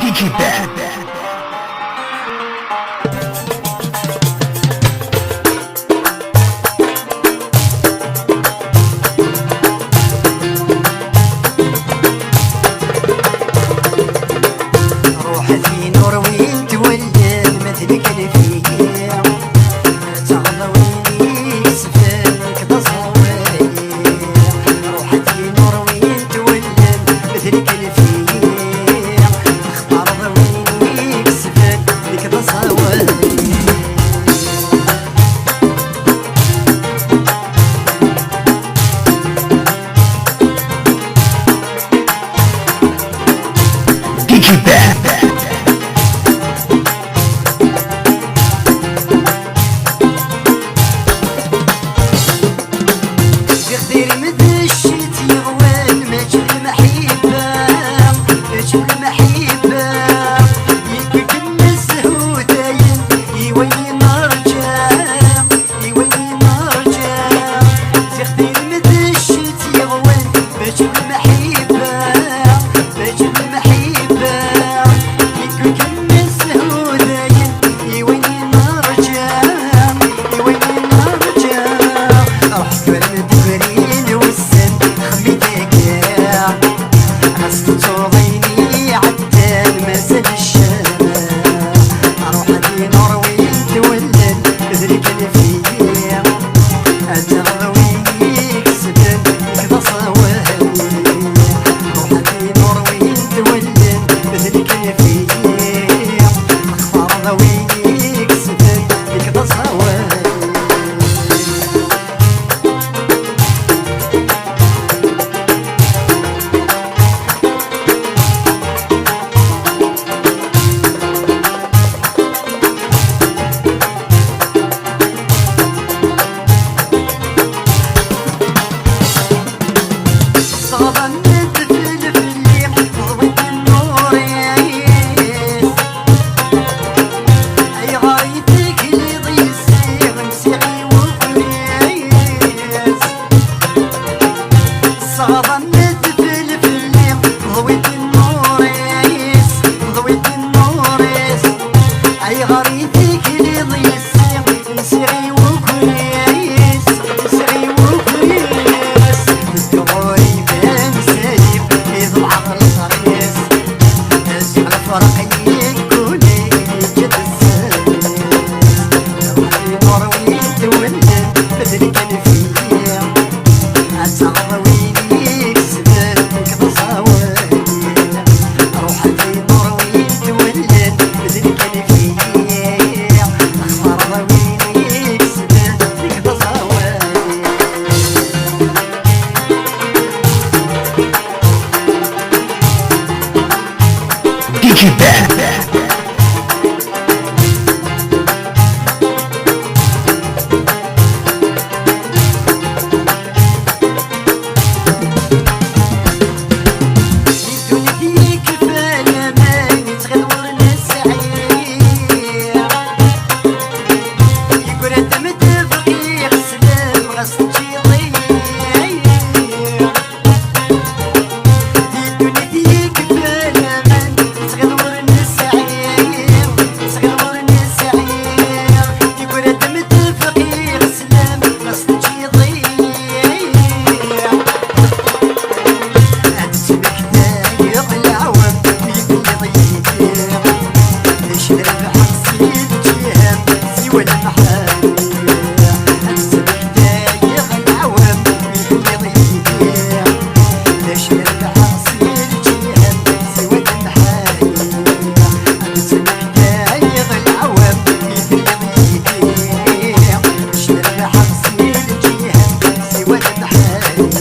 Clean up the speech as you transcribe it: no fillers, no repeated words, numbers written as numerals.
DJ Ben. روحي في نور وين تولد مثلك اللي فيا تعضويني سفلك تصوير. روحي في نور وين تولد مثلك اللي فيا اختار ضويني سفلك تصوير. DJ Ben. بخدير مدشت يغوان ماجل المحبة ماجل المحبة يكك النزه داين يوين نرجع يوين نرجع. بخدير مدشت يغوان ماجل المحبة ماجل المحبة يكك النزه داين يوين نرجع يوين نرجع. روح فرد برين والسن خميتك يا عصتوضيني عدال مازال الشام. روح دي نور وين تولد بذلك اللي فيا أتغويك سدن كذا صوالي. روح دي نور وين تولد بذلك اللي فيا اختار ضويك سدن كذا صوالي. صغنت في الفليم ضويت النور يعيش أي غايتك اللي ضيسي مسيحي وفريس. صغنت في الفليم ضويت النور يعيش ضويت النور أي غايتك اللي ضيسي مسيحي وكريس مسيحي وكريس. الدغوري بان سايب إذ العقل صريس أزيغ الفرق يكوني جد السايس. روحي نور وين تولد بدلك اللي فيا أتعضويني كسبك تصاوي. روحي نور وين تولد بدلك اللي فيا اختار ضويني كسبك تصاوي. DJ Ben. يدوني كفاية ما يتغلور نسعير يقول اعتمد فقير سلام غصن جيضير. يدوني كفاية ما يتغلور نسعير يتغلور نسعير يقول اعتمد فقير سلام غصن جيضير. أنسبك دايق العوام يبني ضيقير ليش نربح سيد جهام سوى المحارير. أنسبك دايق العوام يبني ضيقير ليش نربح سيد جهام سوى المحارير. أنسبك دايق العوام يبني ضيقير ليش نربح سيد جهام سوى المحارير.